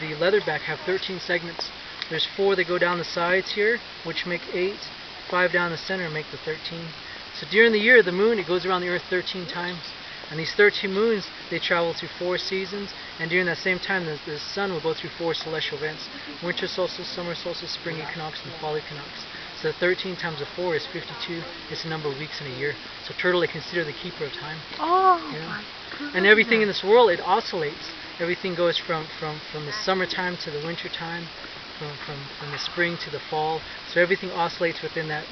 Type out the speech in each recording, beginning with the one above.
the leatherback have 13 segments. There's 4 that go down the sides here, which make 8. 5 down the center make the 13. So during the year, the moon, it goes around the earth 13 times. And these 13 moons, they travel through 4 seasons. And during that same time, the sun will go through 4 celestial events. Winter solstice, summer solstice, spring equinox, and fall equinox. So 13 times 4 is 52. It's the number of weeks in a year. So turtle, they consider the keeper of time. Oh, my goodness. And everything in this world, it oscillates. Everything goes from the summertime to the winter time, from the spring to the fall. So everything oscillates within that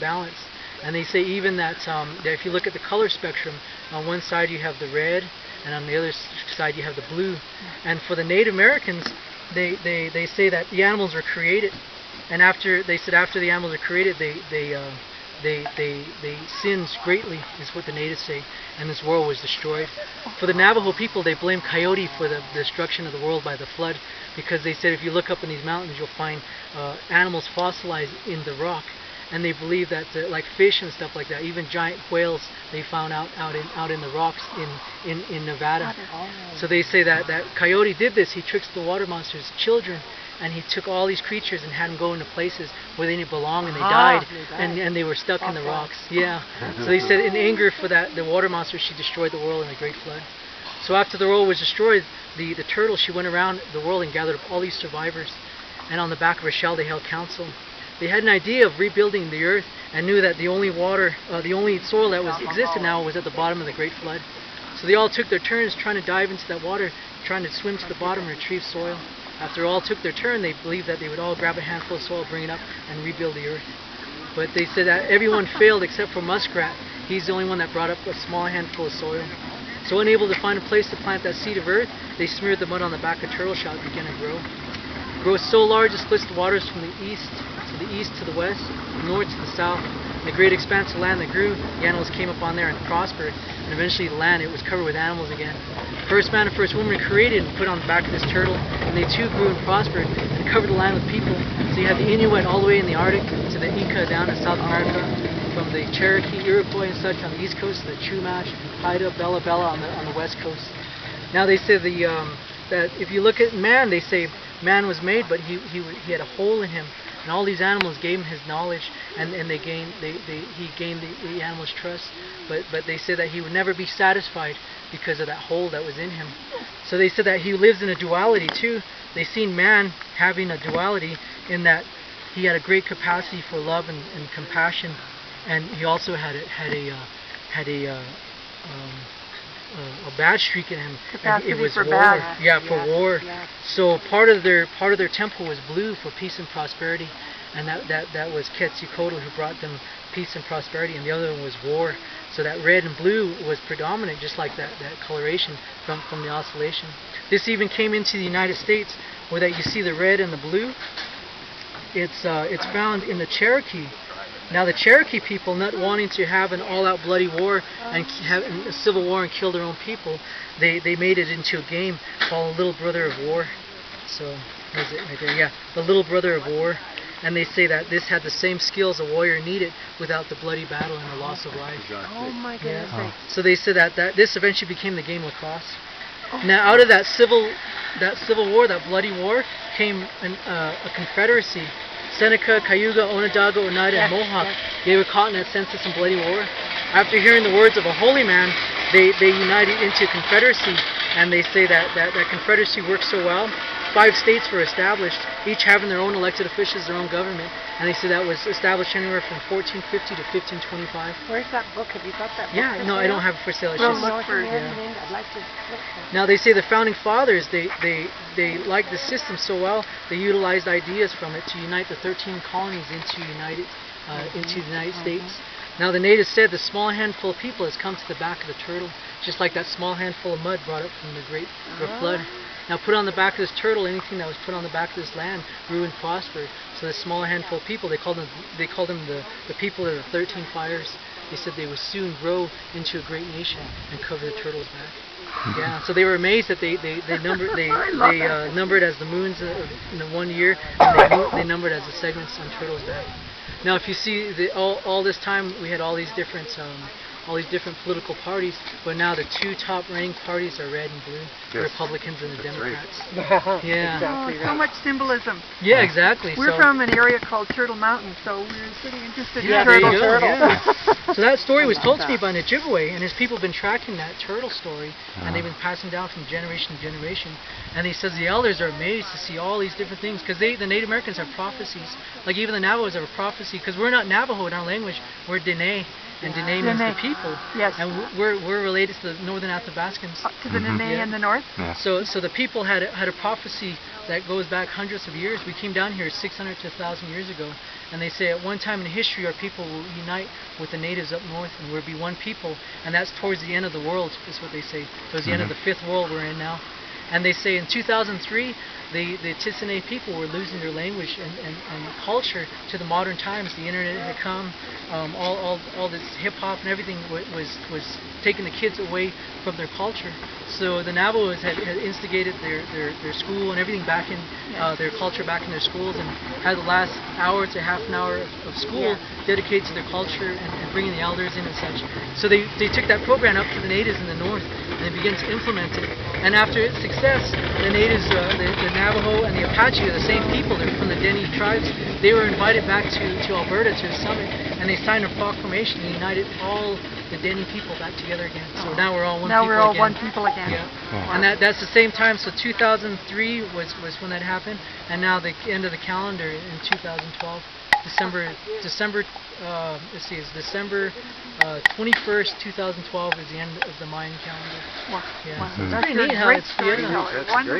balance. And they say even that if you look at the color spectrum, on one side you have the red, and on the other side you have the blue. And for the Native Americans, they say that the animals were created, and after the animals are created, they sinned greatly, is what the natives say, and this world was destroyed. For the Navajo people, they blame coyote for the destruction of the world by the flood, because they said if you look up in these mountains, you'll find animals fossilized in the rock. And they believe that like fish and stuff like that, even giant whales, they found out in the rocks in Nevada. So they say that coyote did this. He tricked the water monsters' children, and he took all these creatures and had them go into places where they didn't belong, and they died, and they were stuck in the rocks. Yeah. So they said in anger for that, the water monster, she destroyed the world in the Great Flood. So after the world was destroyed, the turtle, she went around the world and gathered up all these survivors, and on the back of her shell they held council. They had an idea of rebuilding the earth and knew that the only soil that existed now was at the bottom of the Great Flood. So they all took their turns trying to dive into that water, trying to swim to the bottom and retrieve soil. After all took their turn, they believed that they would all grab a handful of soil, bring it up, and rebuild the earth. But they said that everyone failed except for Muskrat. He's the only one that brought up a small handful of soil. So unable to find a place to plant that seed of earth, they smeared the mud on the back of turtle shell to begin to grow. It grows so large it splits the waters from the east to the west, the north to the south. In the great expanse of land that grew, the animals came up on there and prospered, and eventually the land, it was covered with animals again. First man and first woman were created and put on the back of this turtle, and they too grew and prospered and covered the land with people. So you have the Inuit all the way in the Arctic to the Inca down in South America, from the Cherokee, Iroquois and such on the east coast to the Chumash, Haida, Bella Bella on the west coast. Now they say that if you look at man, they say man was made, but he had a hole in him. And all these animals gave him his knowledge, and he gained the animals' trust. But they said that he would never be satisfied because of that hole that was in him. So they said that he lives in a duality too. They seen man having a duality in that he had a great capacity for love and compassion, and he also had a bad streak in him. Capacity and it was for war. bad. Yeah, for war. Yes. So part of their temple was blue for peace and prosperity, and that was Quetzalcoatl who brought them peace and prosperity, and the other one was war. So that red and blue was predominant, just like that coloration from the oscillation. This even came into the United States, where that you see the red and the blue. It's found in the Cherokee. Now the Cherokee people, not wanting to have an all-out bloody war and have a civil war and kill their own people, they made it into a game called Little Brother of War. So, there's it right there, yeah, the Little Brother of War. And they say that this had the same skills a warrior needed without the bloody battle and the loss of life. Oh my goodness. Yeah. So they said that this eventually became the game lacrosse. Now out of that civil war, that bloody war, came a confederacy. Seneca, Cayuga, Onondaga, Oneida, and Mohawk, they were caught in that senseless and bloody war. After hearing the words of a holy man, they united into a confederacy, and they say that confederacy worked so well. 5 states were established, each having their own elected officials, their own government, and they say that was established anywhere from 1450 to 1525. Where's that book? Have you got that book? Yeah, no, I don't have it for sale. It's Well, just, look for it. yeah. I'd like to look for it. Now they say the founding fathers, they liked the system so well, they utilized ideas from it to unite the 13 colonies into the United States. Now the natives said the small handful of people has come to the back of the turtle, just like that small handful of mud brought up from the Great Flood. Now put on the back of this turtle, anything that was put on the back of this land grew and prospered. So this small handful of people, they called them the people of the 13 fires. They said they would soon grow into a great nation and cover the turtle's back. Yeah, so they were amazed that they numbered as the moons in the 1 year, and they numbered as the segments on turtle's back. Now if you see all this time we had all these different all these different political parties, but now the two top ranked parties are red and blue, the Republicans and the Democrats. Yeah. Exactly So much symbolism. Yeah, exactly. We're so, from an area called Turtle Mountain, so we're pretty interested yeah, in there turtles. you go, yeah. So that story was told to me that. by an Ojibwe, and his people have been tracking that turtle story, and they've been passing down from generation to generation. And he says the elders are amazed to see all these different things, because the Native Americans have prophecies. Like even the Navajos have a prophecy, because we're not Navajo in our language, we're Dene, and Dene means the people. Yes. And we're related to the northern Athabascans. To the Dene Yeah. in the north. Yeah. So the people had a prophecy that goes back hundreds of years. We came down here 600 to 1,000 years ago, and they say at one time in history our people will unite with the natives up north, and we'll be one people, and that's towards the end of the world, is what they say. Towards the end of the fifth world we're in now. And they say in 2003, the Tissane people were losing their language and culture to the modern times. The internet had come, all this hip hop and everything was taking the kids away from their culture. So the Navajos had instigated their school and everything back in their culture back in their schools, and had the last hour to half an hour of school dedicated to their culture and bringing the elders in and such. So they took that program up to the natives in the north, and they began to implement it. And after its success, the natives, the Navajo and the Apache are the same people. They're from the Dene tribes. They were invited back to Alberta to a summit, and they signed a proclamation and united all the Dene people back together again. So now we're all one people again. Now we're all one people again. Yeah. And that's the same time. So 2003 was when that happened, and now the end of the calendar in 2012. December let's see, it's December 21st, 2012 is the end of the Mayan calendar. Wow. Yeah. Wow. It's That's pretty neat good. how Great it's story. yeah. That's Wonderful. great.